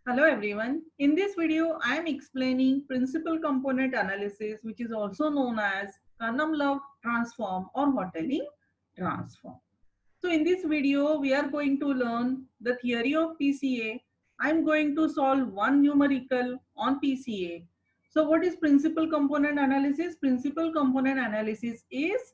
Hello everyone. In this video, I am explaining principal component analysis, which is also known as Carnot-Love transform or Hotelling transform. So in this video, we are going to learn the theory of PCA. I am going to solve one numerical on PCA. So what is principal component analysis? Principal component analysis is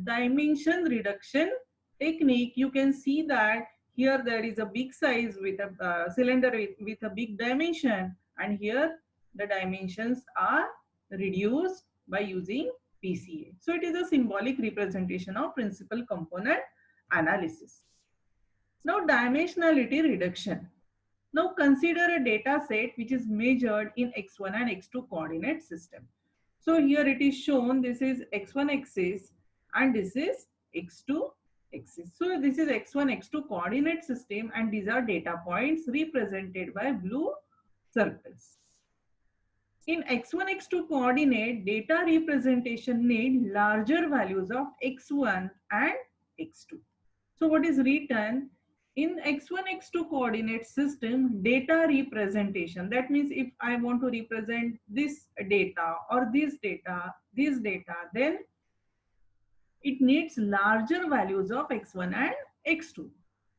dimension reduction technique. You can see that here there is a big size with a cylinder with a big dimension, and here the dimensions are reduced by using PCA. So it is a symbolic representation of principal component analysis. Now dimensionality reduction. Now consider a data set which is measured in x1 and x2 coordinate system. So here it is shown, this is x1 axis and this is x2 axis. So this is x1 x2 coordinate system, and these are data points represented by blue circles. In x1 x2 coordinate, data representation need larger values of x1 and x2. So what is written in x1 x2 coordinate system, data representation, that means if I want to represent this data or this data, then it needs larger values of x1 and x2.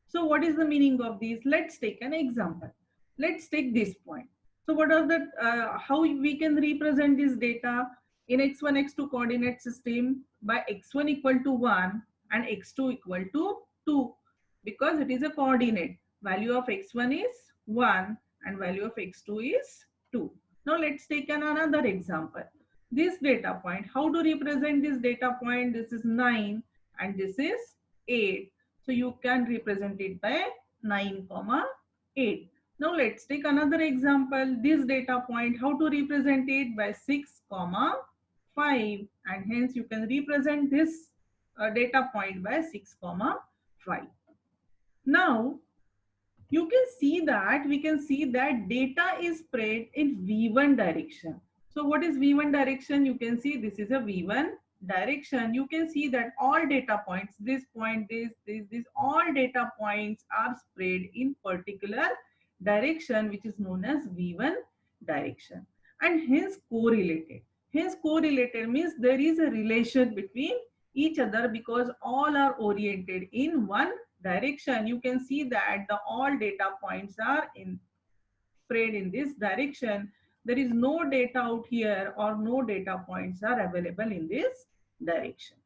So what is the meaning of these? Let's take an example. Let's take this point. So what are the how we can represent this data in x1 x2 coordinate system by x1 equal to 1 and x2 equal to 2, because it is a coordinate. Value of x1 is 1 and value of x2 is 2. Now let's take another example. This data point, how to represent this data point? This is 9 and this is 8. So you can represent it by 9, 8. Now let's take another example. This data point, how to represent it? By 6, 5, and hence you can represent this data point by 6, 5. Now you can see that data is spread in V1 direction. So what is V1 direction? You can see this is a V1 direction. You can see that all data points, this point, this, all data points are spread in particular direction, which is known as V1 direction, and hence correlated. Hence correlated means there is a relation between each other because all are oriented in one direction. You can see that the all data points are spread in this direction. There is no data out here or no data points are available in this direction.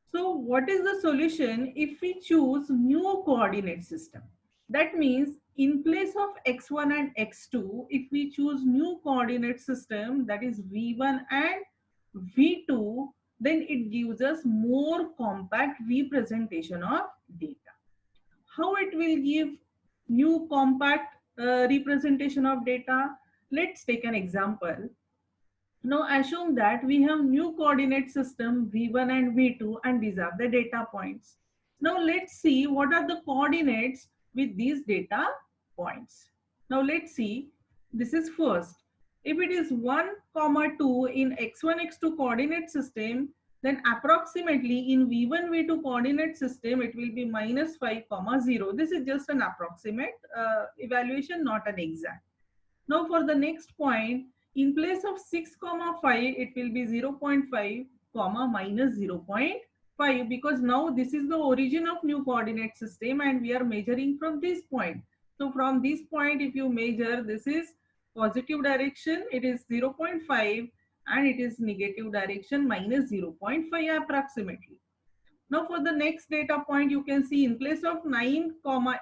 So what is the solution if we choose new coordinate system? That means in place of x1 and x2, if we choose new coordinate system, that is v1 and v2, then it gives us more compact representation of data. How it will give new compact representation of data? Let's take an example. Now assume that we have new coordinate system v1 and v2, and these are the data points. Now let's see what are the coordinates with these data points. Now let's see, this is first. If it is 1, 2 in x1, x2 coordinate system, then approximately in v1, v2 coordinate system, it will be -5, 0. This is just an approximate evaluation, not an exact. Now for the next point, in place of 6, 5, it will be 0.5, -0.5, because now this is the origin of new coordinate system and we are measuring from this point. So from this point, if you measure, this is positive direction, it is 0.5, and it is negative direction -0.5 approximately. Now for the next data point, you can see in place of 9,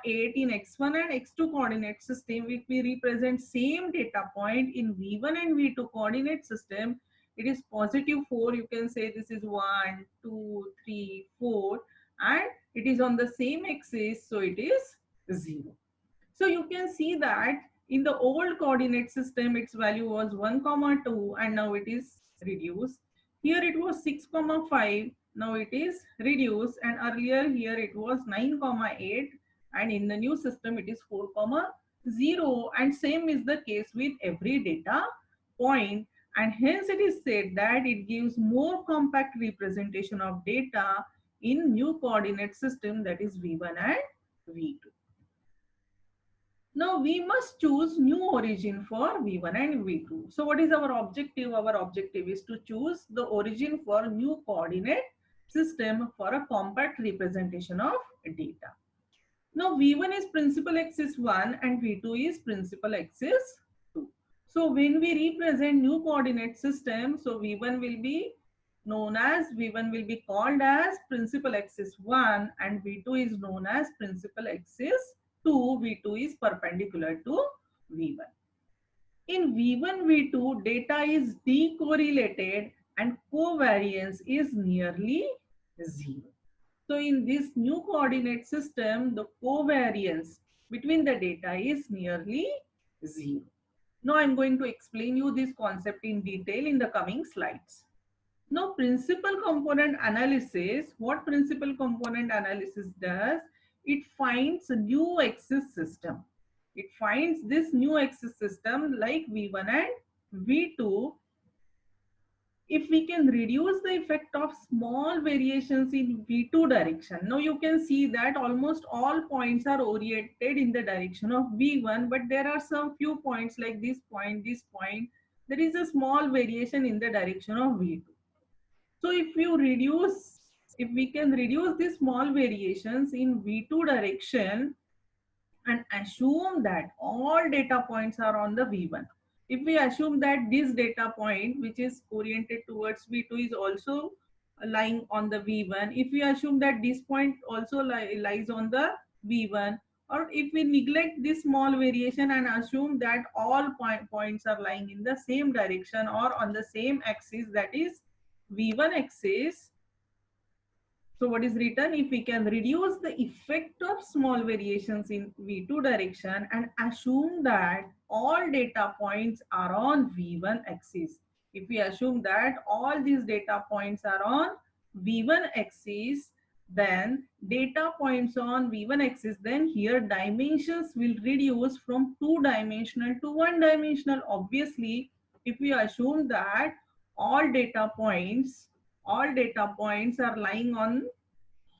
8 in x1 and x2 coordinate system, if we represent same data point in v1 and v2 coordinate system, it is +4. You can say this is 1, 2, 3, 4, and it is on the same axis, so it is 0. So you can see that in the old coordinate system, its value was 1, 2, and now it is reduced. Here it was 6, 5, now it is reduced, and earlier here it was 9, 8, and in the new system it is 4, 0, and same is the case with every data point, and hence it is said that it gives more compact representation of data in new coordinate system, that is v1 and v2. Now we must choose new origin for V1 and V2. So what is our objective? Our objective is to choose the origin for new coordinate system for a compact representation of data. Now V1 is principal axis 1 and V2 is principal axis 2. So when we represent new coordinate system, so V1 will be V1 will be called as principal axis 1 and V2 is known as principal axis 2. V2 is perpendicular to V1. In V1, V2, data is decorrelated and covariance is nearly zero. So in this new coordinate system, the covariance between the data is nearly zero. Now I'm going to explain you this concept in detail in the coming slides. Now principal component analysis, what principal component analysis does, it finds a new axis system. It finds this new axis system like V1 and V2 if we can reduce the effect of small variations in V2 direction. Now you can see that almost all points are oriented in the direction of V1, but there are some few points like this point, there is a small variation in the direction of V2. So if we can reduce these small variations in V2 direction and assume that all data points are on the V1. If we assume that this data point which is oriented towards V2 is also lying on the V1, if we assume that this point also lies on the V1, or if we neglect this small variation and assume that all points are lying in the same direction or on the same axis, that is V1 axis. So what is written? If we can reduce the effect of small variations in V2 direction and assume that all data points are on V1 axis. If we assume that all these data points are on V1 axis, then data points on V1 axis, then here dimensions will reduce from 2-dimensional to 1-dimensional. Obviously, if we assume that all data points are lying on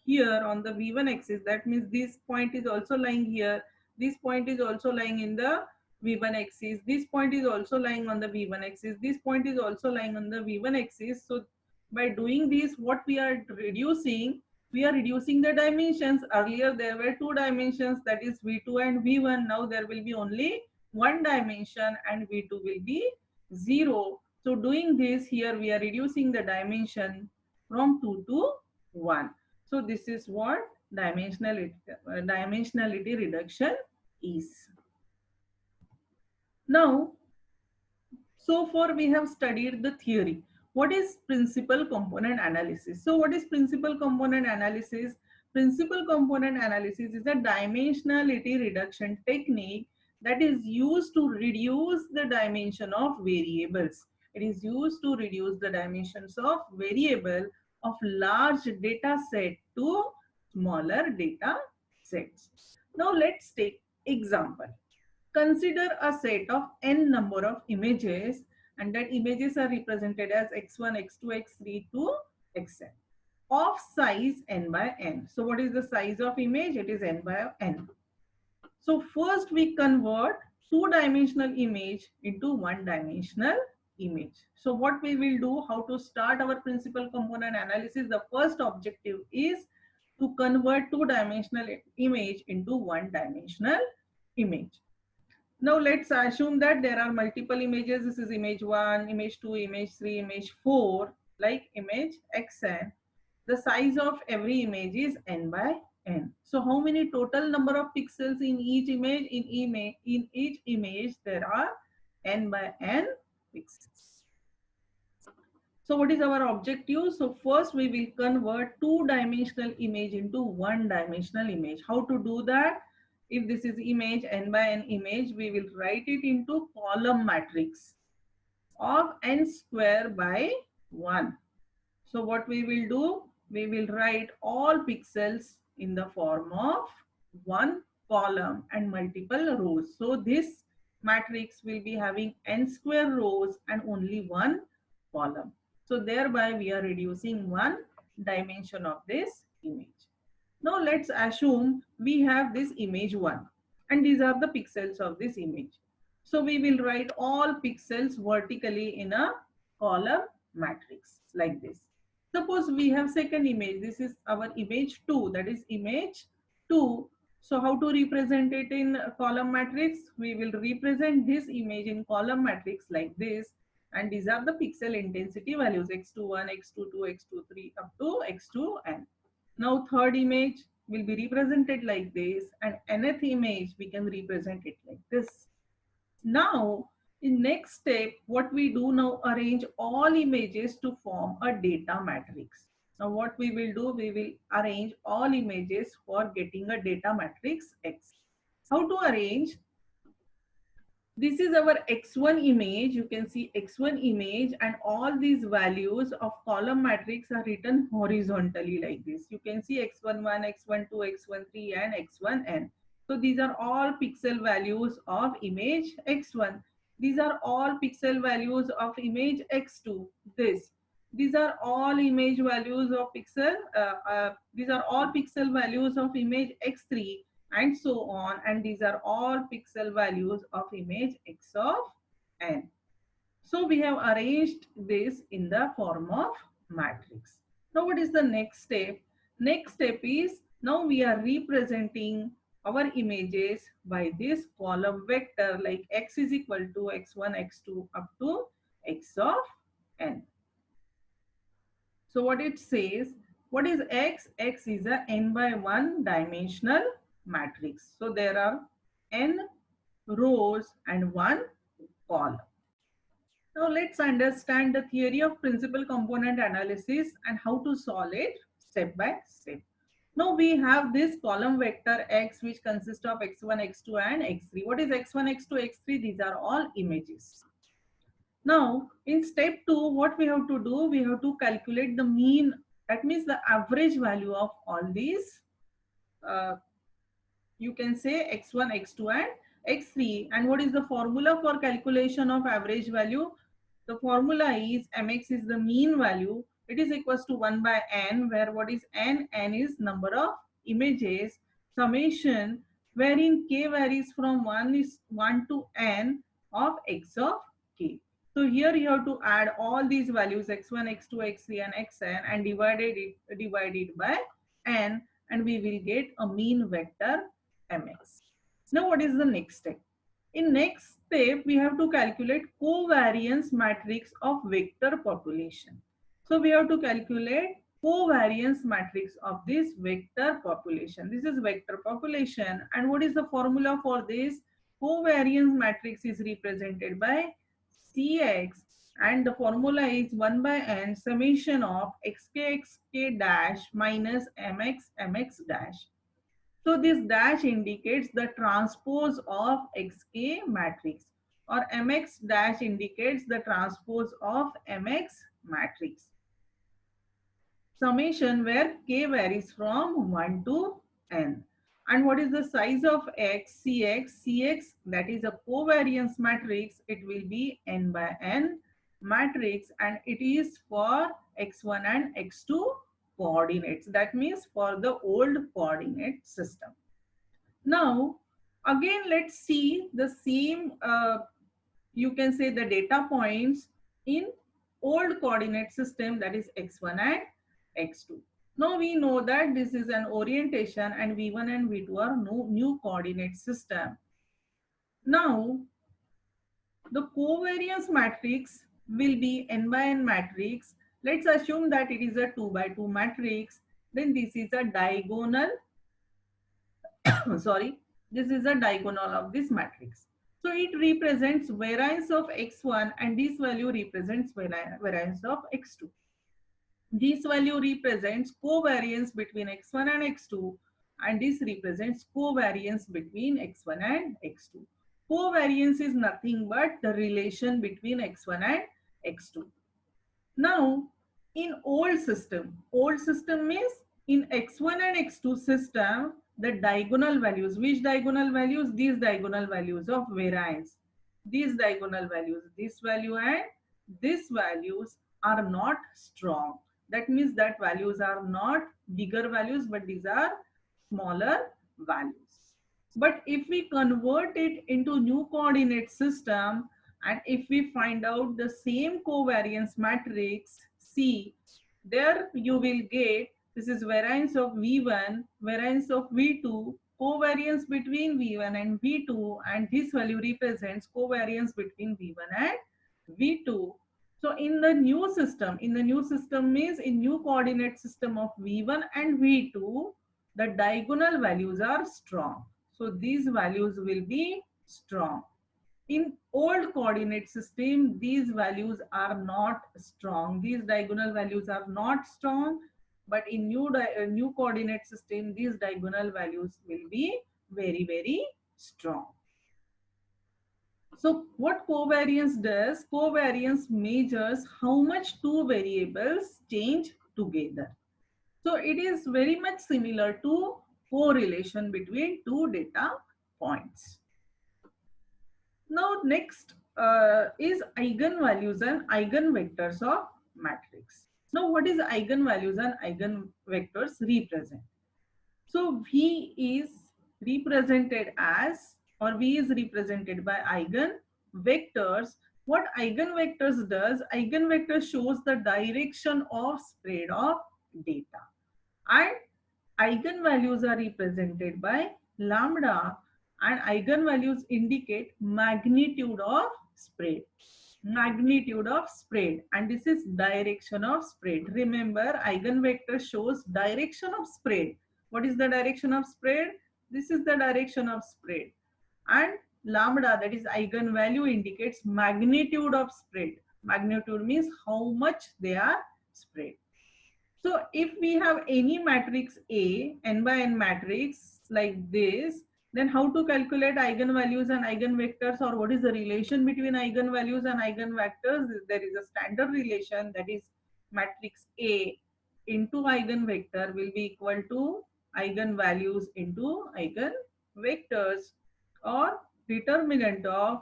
here on the V1 axis, that means this point is also lying here, this point is also lying in the V1 axis, this point is also lying on the V1 axis, this point is also lying on the V1 axis. So by doing this, what we are reducing, the dimensions. Earlier there were 2 dimensions, that is V2 and V1. Now there will be only 1 dimension and V2 will be 0. So doing this, here we are reducing the dimension from 2 to 1. So this is what dimensionality reduction is. Now, so far we have studied the theory. What is principal component analysis? So what is principal component analysis? Principal component analysis is a dimensionality reduction technique that is used to reduce the dimension of variables. It is used to reduce the dimensions of variable of large data set to smaller data sets. Now let's take example. Consider a set of n number of images, and that images are represented as x1, x2, x3 to xn of size n by n. So what is the size of image? It is n by n. So first we convert 2-dimensional image into 1-dimensional image. So what we will do, how to start our principal component analysis? The first objective is to convert 2-dimensional image into 1-dimensional image. Now let's assume that there are multiple images. This is image 1, image 2, image 3, image 4, like image xn. The size of every image is n by n. So how many total number of pixels in each image? In each image there are n by n pixels. So what is our objective? So first we will convert 2-dimensional image into 1-dimensional image. How to do that? If this is image, n by n image, we will write it into column matrix of n square by 1. So what we will do? We will write all pixels in the form of one column and multiple rows. So this matrix will be having n square rows and only one column. So thereby we are reducing one dimension of this image. Now let's assume we have this image 1. and these are the pixels of this image. So we will write all pixels vertically in a column matrix like this. Suppose we have second image. This is our image 2, that is image 2. So how to represent it in column matrix? We will represent this image in column matrix like this, and these are the pixel intensity values x21, x22, x23 up to x2n. Now third image will be represented like this, and nth image we can represent it like this. Now in next step, what we do now, arrange all images to form a data matrix. Now what we will do, we will arrange all images for getting a data matrix X. How to arrange? This is our x1 image. You can see x1 image, and all these values of column matrix are written horizontally like this. You can see x11, x12, x13 and x1n. So these are all pixel values of image x1. These are all pixel values of image x2. These are all image values of pixel. These are all pixel values of image x3, and so on, and these are all pixel values of image x of n. So we have arranged this in the form of matrix. Now what is the next step? Next step is, now we are representing our images by this column vector, like x is equal to x1, x2 up to x of n. So what it says, what is X? X is a n by 1 dimensional matrix. So there are n rows and 1 column. Now let's understand the theory of principal component analysis and how to solve it step by step. Now we have this column vector X, which consists of x1, x2 and x3. What is x1, x2, x3? These are all images. Now, in step 2, what we have to do, we have to calculate the mean, that means the average value of all these, you can say x1, x2 and x3. And what is the formula for calculation of average value? The formula is mx is the mean value. It is equals to 1 by n, where what is n? N is number of images, summation, wherein k varies from 1 to n of x of k. So here you have to add all these values x1, x2, x3 and xn and divide it by n, and we will get a mean vector mx. Now what is the next step? In next step, we have to calculate covariance matrix of vector population. So we have to calculate covariance matrix of this vector population. This is vector population, and what is the formula for this? Covariance matrix is represented by Cx, and the formula is 1 by n summation of xk dash minus mx dash. So this dash indicates the transpose of xk matrix, or mx dash indicates the transpose of mx matrix. Summation where k varies from 1 to n. And what is the size of x? Cx, that is a covariance matrix. It will be n by n matrix, and it is for x1 and x2 coordinates. That means for the old coordinate system. Now, again, let's see the same, you can say the data points in old coordinate system, that is x1 and x2. Now we know that this is an orientation and v1 and v2 are no new coordinate system. Now, the covariance matrix will be n by n matrix. Let's assume that it is a 2 by 2 matrix. Then this is a diagonal. Sorry, this is a diagonal of this matrix. So it represents variance of x1, and this value represents variance of x2. This value represents covariance between x1 and x2, and this represents covariance between x1 and x2. Covariance is nothing but the relation between x1 and x2. Now, in old system means in x1 and x2 system, the diagonal values, which diagonal values? These diagonal values of variance. These diagonal values, this value and these values are not strong. That means that values are not bigger values, but these are smaller values. But if we convert it into new coordinate system, and if we find out the same covariance matrix C, there you will get, this is variance of V1, variance of V2, covariance between V1 and V2, and this value represents covariance between V1 and V2. So in the new system means in new coordinate system of V1 and V2, the diagonal values are strong. So these values will be strong. In old coordinate system, these values are not strong. These diagonal values are not strong. But in new coordinate system, these diagonal values will be very, very strong. So what covariance does? Covariance measures how much two variables change together. So it is very much similar to correlation between two data points. Now next is eigenvalues and eigenvectors of matrix. Now what is eigenvalues and eigenvectors represent? So V is represented as, or V is represented by eigenvectors. What eigenvectors does? Eigenvectors shows the direction of spread of data, and eigenvalues are represented by lambda, and eigenvalues indicate magnitude of spread. Magnitude of spread, and this is direction of spread. Remember, eigenvector shows direction of spread. What is the direction of spread? This is the direction of spread. And lambda, that is eigenvalue, indicates magnitude of spread. Magnitude means how much they are spread. So if we have any matrix A, n by n matrix like this, then how to calculate eigenvalues and eigenvectors, or what is the relation between eigenvalues and eigenvectors? There is a standard relation, that is matrix A into eigenvector will be equal to eigenvalues into eigenvectors, or determinant of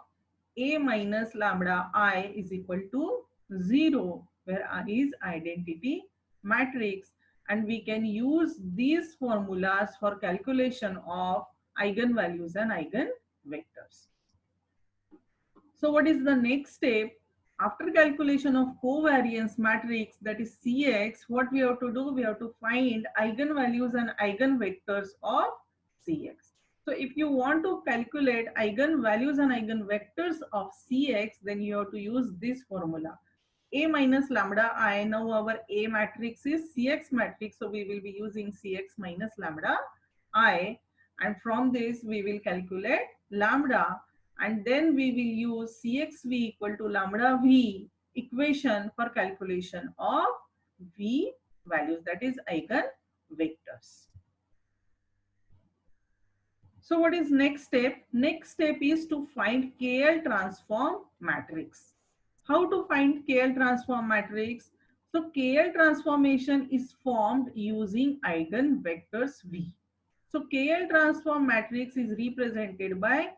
A minus lambda I is equal to 0, where I is identity matrix, and we can use these formulas for calculation of eigenvalues and eigenvectors. So what is the next step? After calculation of covariance matrix, that is Cx, what we have to do? We have to find eigenvalues and eigenvectors of Cx. So if you want to calculate eigenvalues and eigenvectors of Cx, then you have to use this formula. A minus lambda I. Now our A matrix is Cx matrix, so we will be using Cx minus lambda I, and from this we will calculate lambda, and then we will use Cxv equal to lambda V equation for calculation of V values, that is eigenvectors. So what is next step? Next step is to find KL transform matrix. How to find KL transform matrix? So KL transformation is formed using eigenvectors V. So KL transform matrix is represented by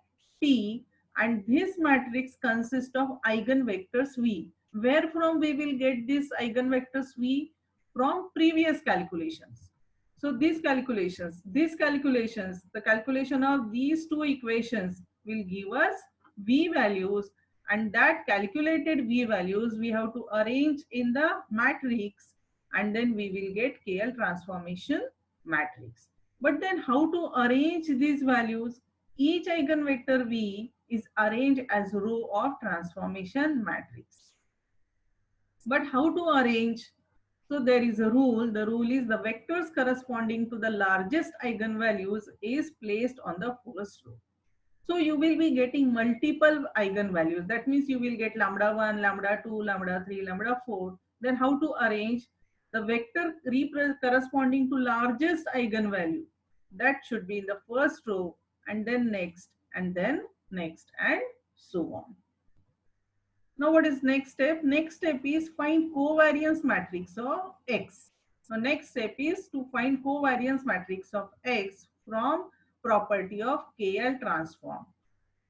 T, and this matrix consists of eigenvectors V. Where from we will get this eigenvectors V? From previous calculations. So these calculations, the calculation of these two equations will give us V values, and that calculated V values we have to arrange in the matrix, and then we will get KL transformation matrix. But then how to arrange these values? Each eigenvector V is arranged as row of transformation matrix. But how to arrange? So there is a rule. The rule is the vectors corresponding to the largest eigenvalues is placed on the first row. So you will be getting multiple eigenvalues. That means you will get lambda 1, lambda 2, lambda 3, lambda 4. Then how to arrange? The vector corresponding to largest eigenvalue, that should be in the first row, and then next, and then next, and so on. Now what is next step? Next step is find covariance matrix of X. So next step is to find covariance matrix of X from property of KL transform.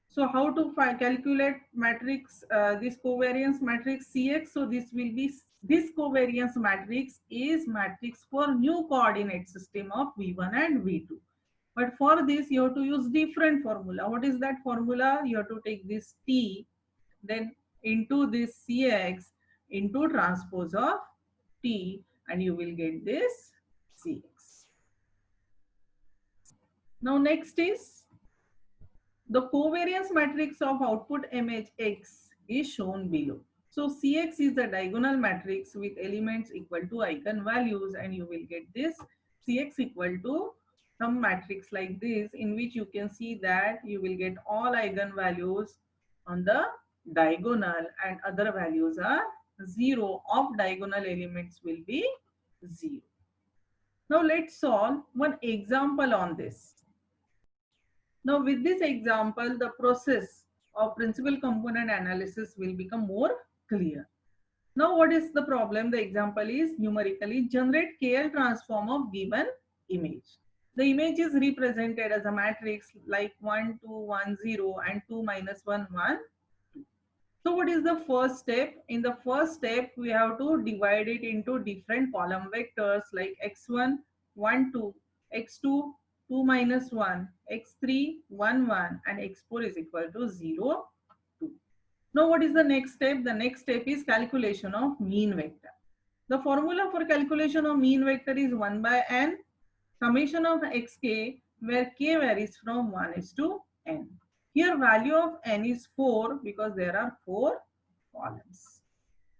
So how to calculate matrix, this covariance matrix Cx? So this will be, this covariance matrix is matrix for new coordinate system of V1 and V2. But for this, you have to use different formula. What is that formula? You have to take this T, then into this Cx into transpose of T, and you will get this Cx. Now next is the covariance matrix of output image X is shown below. So Cx is the diagonal matrix with elements equal to eigenvalues, and you will get this Cx equal to some matrix like this, in which you can see that you will get all eigenvalues on the diagonal and other values are 0. Of diagonal elements will be 0. Now let's solve one example on this. Now with this example, the process of principal component analysis will become more clear. Now what is the problem? The example is numerically generate KL transform of given image. The image is represented as a matrix like 1, 2, 1, 0 and 2, minus 1, 1, 2. So what is the first step? In the first step, we have to divide it into different column vectors like x1, 1, 2, x2, 2 minus 1, x3, 1, 1 and x4 is equal to 0, 2. Now what is the next step? The next step is calculation of mean vector. The formula for calculation of mean vector is 1 by n summation of xk, where k varies from 1 is to n. Here value of n is 4 because there are 4 columns.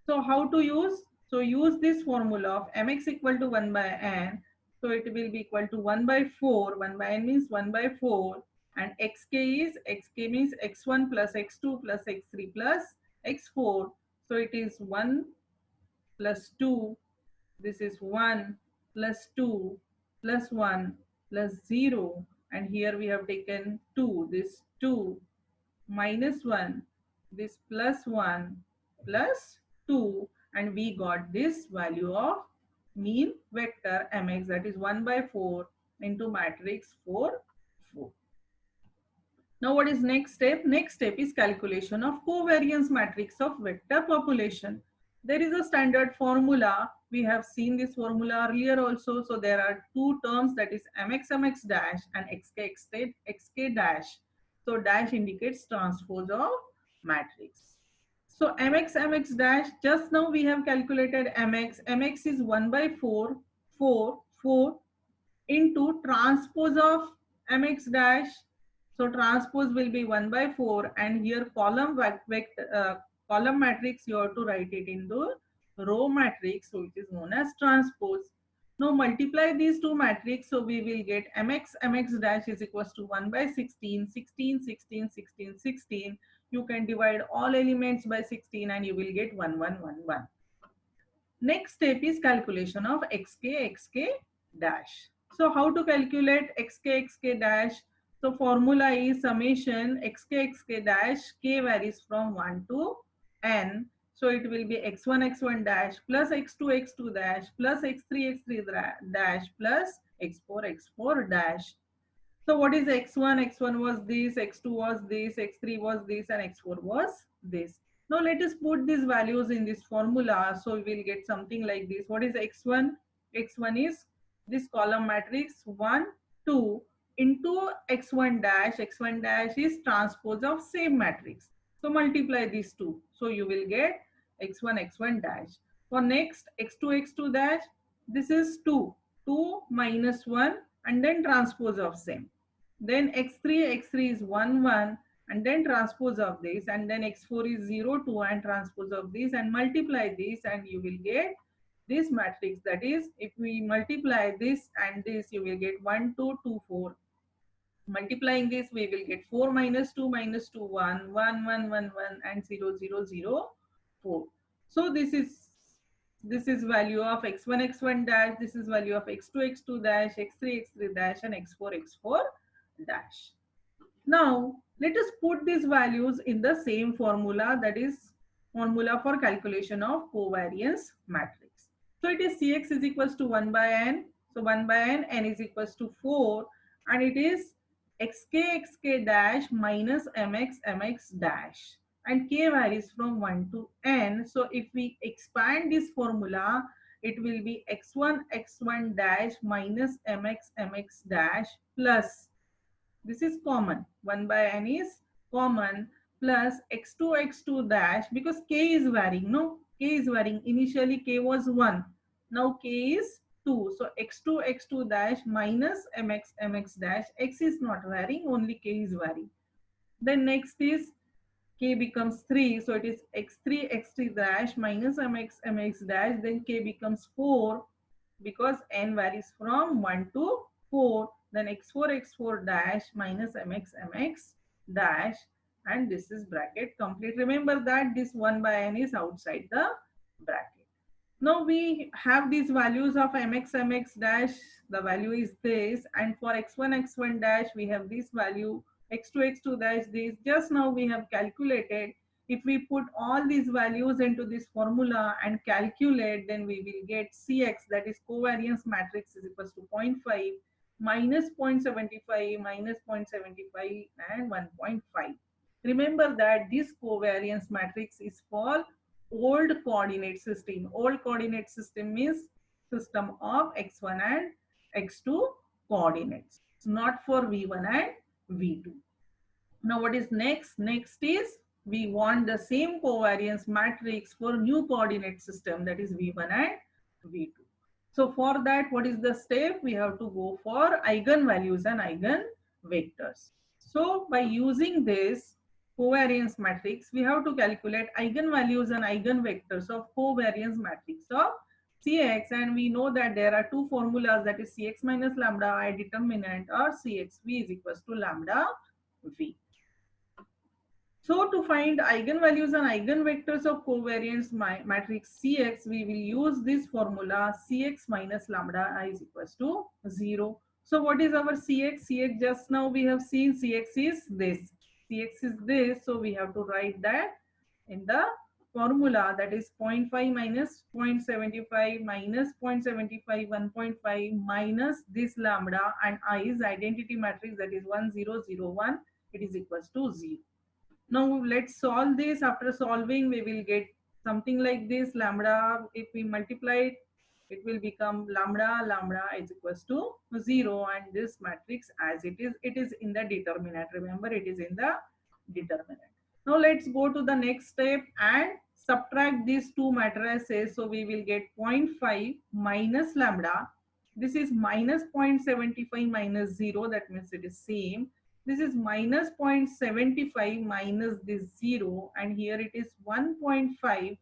So how to use? So use this formula of mx equal to 1 by n. So it will be equal to 1 by 4. 1 by n means 1 by 4. And xk means x1 plus x2 plus x3 plus x4. So it is 1 plus 2. This is 1 plus 2 plus 1 plus 0. And here we have taken 2. This 2 minus 1. This plus 1 plus 2. And we got this value of mean vector mx, that is 1 by 4 into matrix 4, 4. Now what is next step? Next step is calculation of covariance matrix of vector population. There is a standard formula. We have seen this formula earlier also. So there are two terms, that is mx dash and xk dash. So dash indicates transpose of matrix. So mx dash, just now we have calculated mx is 1 by 4, 4, 4 into transpose of mx dash. So transpose will be 1 by 4 and here column vector, column matrix you have to write it into row matrix, so it is known as transpose. Now multiply these two matrix, so we will get mx dash is equals to 1 by 16, 16, 16, 16, 16. You can divide all elements by 16 and you will get 1, 1, 1, 1. Next step is calculation of xk dash. So how to calculate xk dash? So formula is summation xk dash, k varies from 1 to n. So it will be x1 dash plus x2 dash plus x3 dash plus x4 dash. So what is x1? x1 was this, x2 was this, x3 was this and x4 was this. Now let us put these values in this formula. So we will get something like this. What is x1? x1 is this column matrix 1, 2 into x1 dash. x1 dash is transpose of same matrix. So multiply these two. So you will get x1 dash. For next x2 dash, this is 2. 2 minus 1 and then transpose of same. Then x3 is 1, 1 and then transpose of this, and then x4 is 0, 2 and transpose of this, and multiply this and you will get this matrix. That is, if we multiply this and this, you will get 1, 2, 2, 4. Multiplying this, we will get 4 minus 2 minus 2, 1, 1, 1, 1, 1 and 0, 0, 0, 4. So this is value of x1 dash, this is value of x2 dash, x3 dash and x4 dash. Now let us put these values in the same formula, that is formula for calculation of covariance matrix. So it is Cx is equals to 1 by n. So 1 by n is equals to 4 and it is xk dash minus mx dash and k varies from 1 to n. So if we expand this formula, it will be x1 x1 dash minus mx mx dash plus, this is common, 1 by n is common, plus x2 x2 dash, because k is varying, no, k is varying. Initially k was 1, now k is 2, so x2 x2 dash minus mx mx dash, x is not varying, only k is varying. Then next is k becomes 3, so it is x3 x3 dash minus mx mx dash, then k becomes 4 because n varies from 1 to 4, then x4 x4 dash minus mx mx dash, and this is bracket complete. Remember that this 1 by n is outside the bracket. Now we have these values of mx mx dash, the value is this, and for x1 x1 dash we have this value, x2 x2 dash this. Just now we have calculated. If we put all these values into this formula and calculate, then we will get Cx, that is covariance matrix, is equals to 0.5 minus 0.75 minus 0.75 and 1.5. Remember that this covariance matrix is for old coordinate system. Old coordinate system means system of x1 and x2 coordinates, not for v1 and v2. Now what is next? Next is we want the same covariance matrix for new coordinate system, that is v1 and v2. So for that, what is the step? We have to go for eigenvalues and eigenvectors. So by using this covariance matrix, we have to calculate eigenvalues and eigenvectors of covariance matrix of Cx, and we know that there are two formulas, that is Cx minus lambda I determinant, or Cxv is equals to lambda v. So to find eigenvalues and eigenvectors of covariance matrix Cx, we will use this formula Cx minus lambda I is equals to 0. So what is our Cx? Cx just now we have seen Cx is this. Cx is this, so we have to write that in the formula, that is 0.5 minus 0.75 minus 0.75 1.5 minus this lambda, and I is identity matrix, that is 1 0 0 1, it is equals to 0. Now let's solve this. After solving, we will get something like this. Lambda, if we multiply it, it will become lambda is equals to 0, and this matrix as it is in the determinant. Remember, it is in the determinant. Now let's go to the next step and subtract these two matrices. So we will get 0.5 minus lambda. This is minus 0.75 minus 0, that means it is same. This is minus 0.75 minus this 0, and here it is 1.5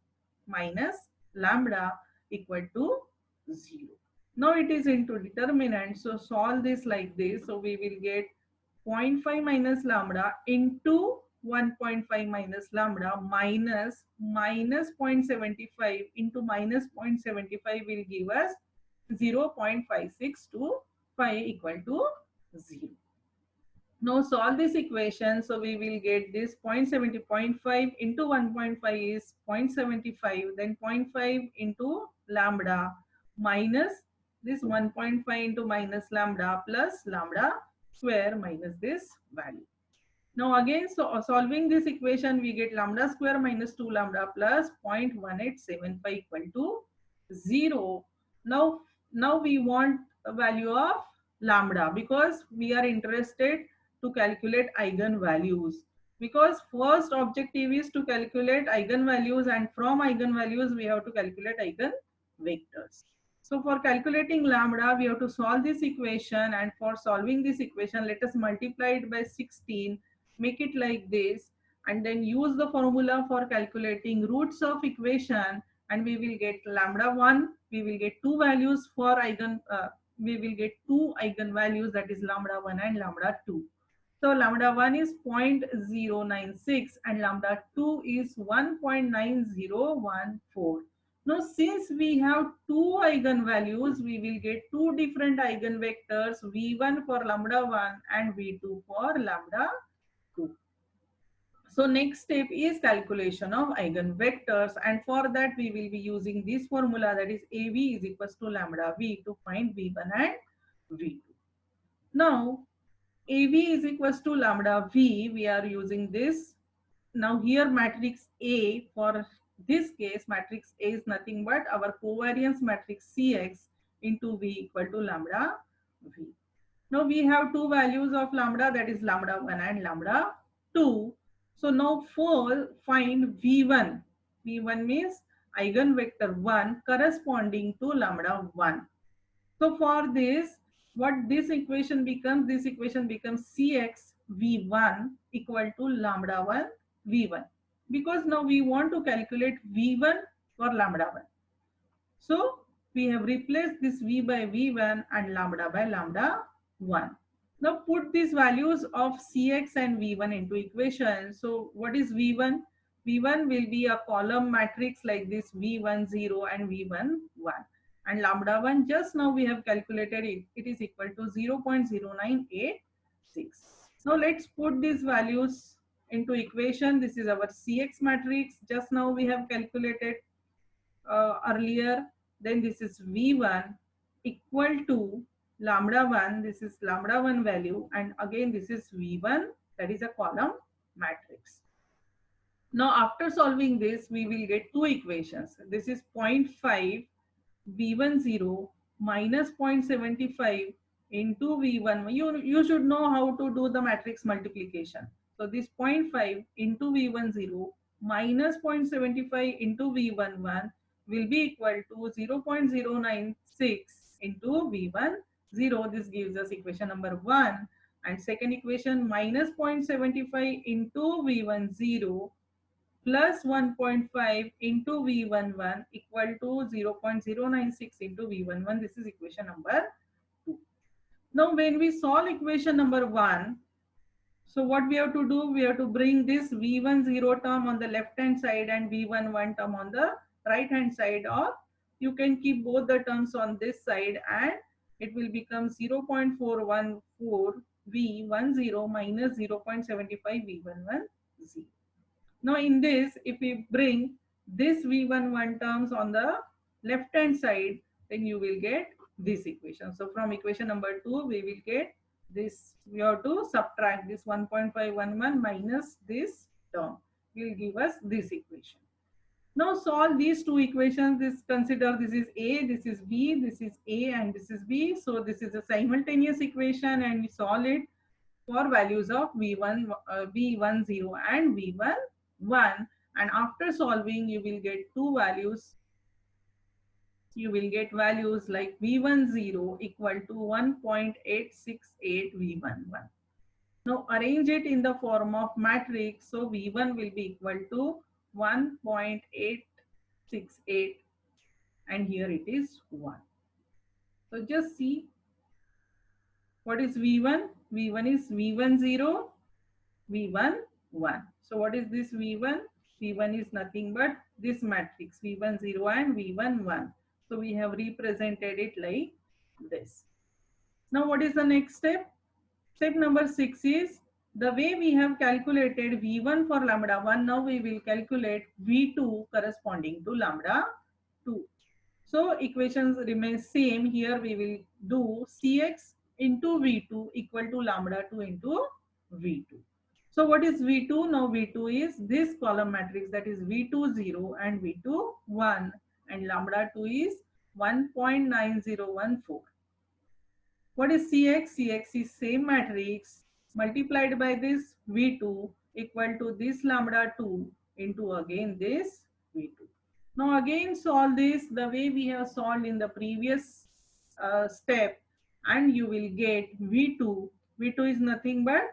minus lambda equal to 0. Now it is into determinant, so solve this like this. So we will get 0.5 minus lambda into 1.5 minus lambda minus 0.75 into minus 0.75 will give us 0.565 equal to 0. Now solve this equation. So we will get this 0.5 into 1.5 is 0.75, then 0.5 into lambda minus this 1.5 into minus lambda plus lambda square minus this value. Now again, so solving this equation, we get lambda square minus 2 lambda plus 0.1875 equal to 0. Now we want a value of lambda, because we are interested to calculate eigenvalues, because first objective is to calculate eigenvalues, and from eigenvalues we have to calculate eigenvectors. So for calculating lambda, we have to solve this equation, and for solving this equation, let us multiply it by 16, make it like this, and then use the formula for calculating roots of equation, and we will get lambda 1, we will get two values for we will get two eigenvalues, that is lambda 1 and lambda 2. So lambda 1 is 0.096 and lambda 2 is 1.9014. Now since we have two eigenvalues, we will get two different eigenvectors, v1 for lambda 1 and v2 for lambda 2. So next step is calculation of eigenvectors, and for that we will be using this formula, that is AV is equals to lambda v, to find v1 and v2. Now AV is equals to lambda v, we are using this. Now here matrix A, for this case matrix A is nothing but our covariance matrix Cx into V equal to lambda V. Now we have two values of lambda, that is lambda 1 and lambda 2. So now find V1. V1 means eigenvector 1 corresponding to lambda 1. So for this, what this equation becomes Cx V1 equal to lambda 1 V1. Because now we want to calculate V1 for lambda 1. So we have replaced this V by V1 and lambda by lambda 1. Now put these values of Cx and V1 into equation. So what is V1? V1 will be a column matrix like this, V1 0 and V1 1. And lambda 1, just now we have calculated it. It is equal to 0.0986. Now let's put these values into equation. This is our Cx matrix. Just now we have calculated earlier. Then this is V1 equal to lambda 1. This is lambda 1 value, and again this is V1, that is a column matrix. Now after solving this, we will get two equations. This is 0.5 V1 0 minus 0.75 into V1. You should know how to do the matrix multiplication. So this 0.5 into V1 0 minus 0.75 into V1 1 will be equal to 0.096 into V1 0. This gives us equation number 1. And second equation, minus 0.75 into V1 0 plus 1.5 into V11 equal to 0.096 into V11. This is equation number 2. Now when we solve equation number 1, so what we have to do, we have to bring this V10 term on the left hand side and V11 term on the right hand side, or you can keep both the terms on this side and it will become 0.414 V10 minus 0.75 V11. Now in this, if we bring this V11 terms on the left hand side, then you will get this equation. So from equation number 2, we will get this. We have to subtract this 1.511 minus this term. Will give us this equation. Now solve these two equations. Consider this is A, this is B, this is A and this is B. So this is a simultaneous equation and we solve it for values of V10 and V11. And after solving, you will get two values. You will get values like V10 equal to 1.868 V11. Now arrange it in the form of matrix. So V1 will be equal to 1.868 and here it is 1. So just see what is V1. V1 is V10, V1 1. So what is this V1? V1 is nothing but this matrix V10 and V1 1. So we have represented it like this. Now what is the next step? Step number 6 is the way we have calculated V1 for lambda 1. Now we will calculate V2 corresponding to lambda 2. So equations remain same. Here we will do Cx into V2 equal to lambda 2 into V2. So what is V2? Now V2 is this column matrix, that is V2 0 and V2 1 and lambda 2 is 1.9014. What is Cx? Cx is same matrix multiplied by this V2 equal to this lambda 2 into again this V2. Now again solve this the way we have solved in the previous step and you will get V2. V2 is nothing but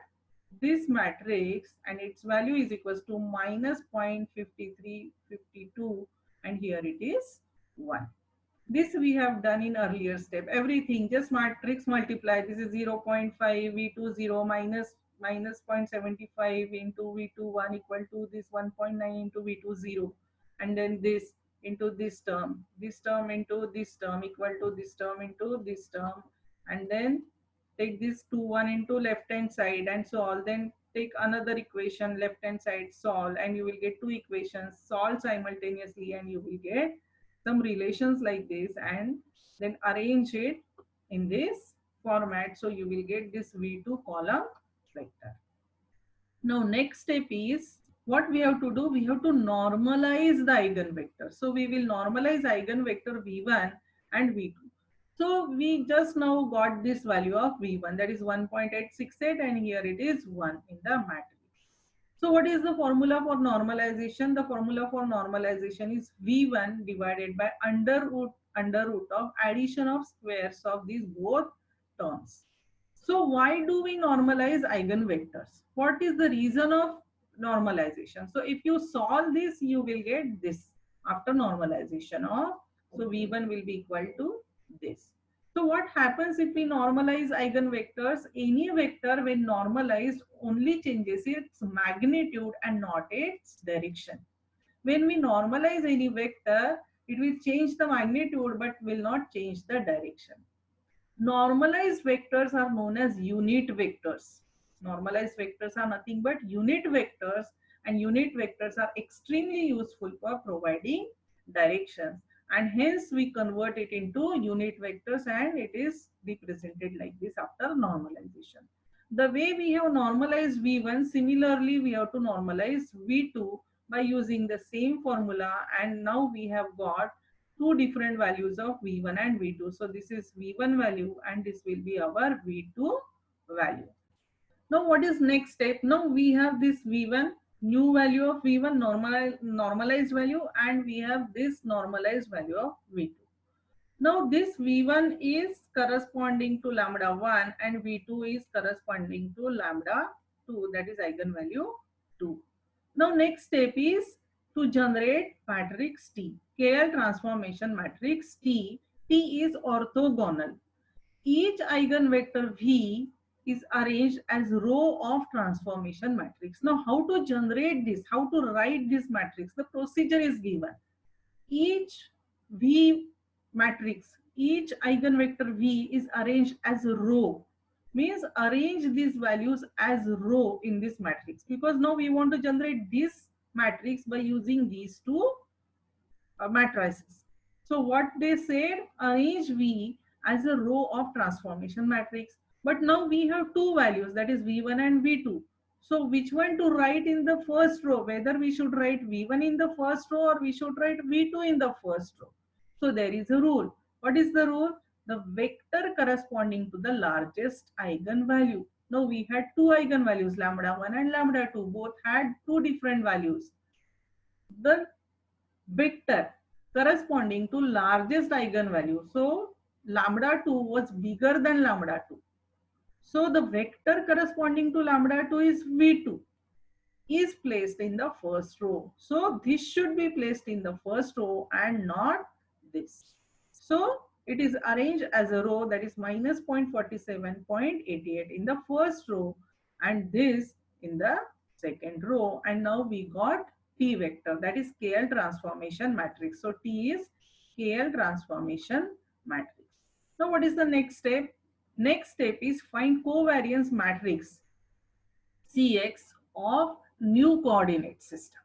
this matrix and its value is equals to minus 0.5352 and here it is 1. This we have done in earlier step. Everything just matrix multiply. This is 0.5 V2 0 minus 0.75 into V2 1 equal to this 1.9 into V2 0 and then this into this term into this term equal to this term into this term and then take this 2 1 into left hand side and solve. Then take another equation left hand side, solve, and you will get two equations, solve simultaneously and you will get some relations like this and then arrange it in this format. So you will get this V2 column vector. Now next step is what we have to do, we have to normalize the eigenvector. So we will normalize eigenvector v1 and v2. So we just now got this value of v1, that is 1.868, and here it is 1 in the matrix. So what is the formula for normalization? The formula for normalization is v1 divided by under root of addition of squares of these both terms. So why do we normalize eigenvectors? What is the reason of normalization? So if you solve this, you will get this after normalization of, so v1 will be equal to this. So what happens if we normalize eigenvectors? Any vector when normalized only changes its magnitude and not its direction. When we normalize any vector, it will change the magnitude but will not change the direction. Normalized vectors are known as unit vectors. Normalized vectors are nothing but unit vectors, and unit vectors are extremely useful for providing directions, and hence we convert it into unit vectors and it is represented like this after normalization. The way we have normalized v1, similarly we have to normalize v2 by using the same formula, and now we have got two different values of v1 and v2. So this is v1 value and this will be our v2 value. Now what is next step? Now we have this v1, new value of v1, normalized value, and we have this normalized value of v2. Now this v1 is corresponding to lambda 1 and v2 is corresponding to lambda 2, that is eigenvalue 2. Now next step is to generate matrix T, KL transformation matrix T. T is orthogonal. Each eigenvector V is arranged as row of transformation matrix. Now how to generate this, how to write this matrix? The procedure is given. Each V matrix, each eigenvector V is arranged as a row. Means arrange these values as row in this matrix, because now we want to generate this matrix by using these two matrices. So what they said, arrange V as a row of transformation matrix. But now we have two values, that is V1 and V2. So which one to write in the first row? Whether we should write V1 in the first row or we should write V2 in the first row. So there is a rule. What is the rule? The vector corresponding to the largest eigenvalue. Now we had two eigenvalues, lambda 1 and lambda 2. Both had two different values. The vector corresponding to largest eigenvalue. So lambda 2 was bigger than lambda 2. So the vector corresponding to lambda 2 is V2, is placed in the first row. So this should be placed in the first row and not this. So it is arranged as a row, that is minus 0.47, 0.88 in the first row and this in the second row. And now we got T vector, that is KL transformation matrix. So T is KL transformation matrix. Now what is the next step? Next step is find covariance matrix Cx of new coordinate system.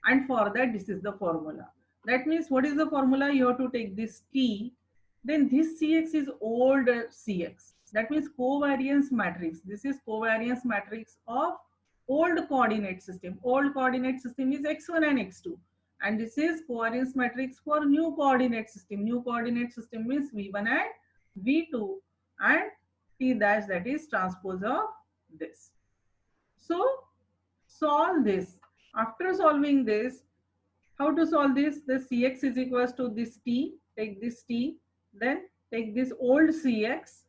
And for that, this is the formula. That means what is the formula? You have to take this T, then this Cx is old Cx. That means covariance matrix. This is covariance matrix of old coordinate system. Old coordinate system is x1 and x2. And this is covariance matrix for new coordinate system. New coordinate system means v1 and v2 and T dash, that is transpose of this. So solve this. After solving this, how to solve this? The Cx is equals to this T, take this T, then take this old Cx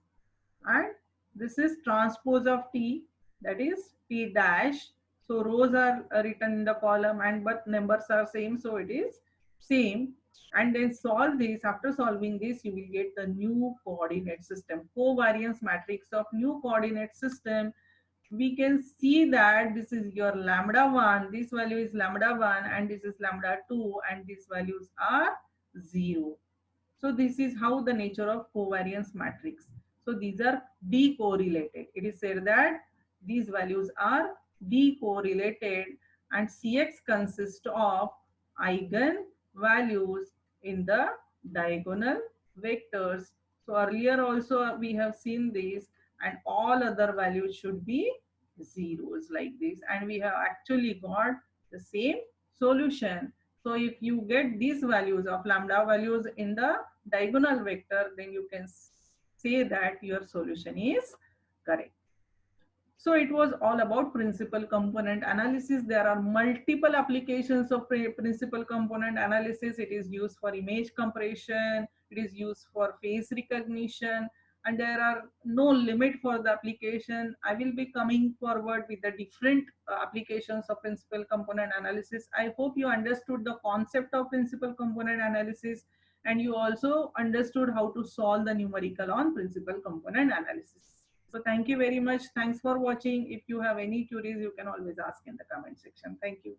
and this is transpose of T, that is T dash. So rows are written in the column and but numbers are same, so it is same. And then solve this. After solving this, you will get the new coordinate system, covariance matrix of new coordinate system. We can see that this is your lambda 1, this value is lambda 1 and this is lambda 2 and these values are 0. So this is how the nature of covariance matrix. So these are decorrelated. It is said that these values are decorrelated and Cx consists of eigen values in the diagonal vectors. So earlier also we have seen this, and all other values should be zeros like this, and we have actually got the same solution. So if you get these values of lambda values in the diagonal vector, then you can say that your solution is correct. So it was all about principal component analysis. There are multiple applications of principal component analysis. It is used for image compression, it is used for face recognition, and there are no limit for the application. I will be coming forward with the different applications of principal component analysis. I hope you understood the concept of principal component analysis, and you also understood how to solve the numerical on principal component analysis. So thank you very much. Thanks for watching. If you have any queries, you can always ask in the comment section. Thank you.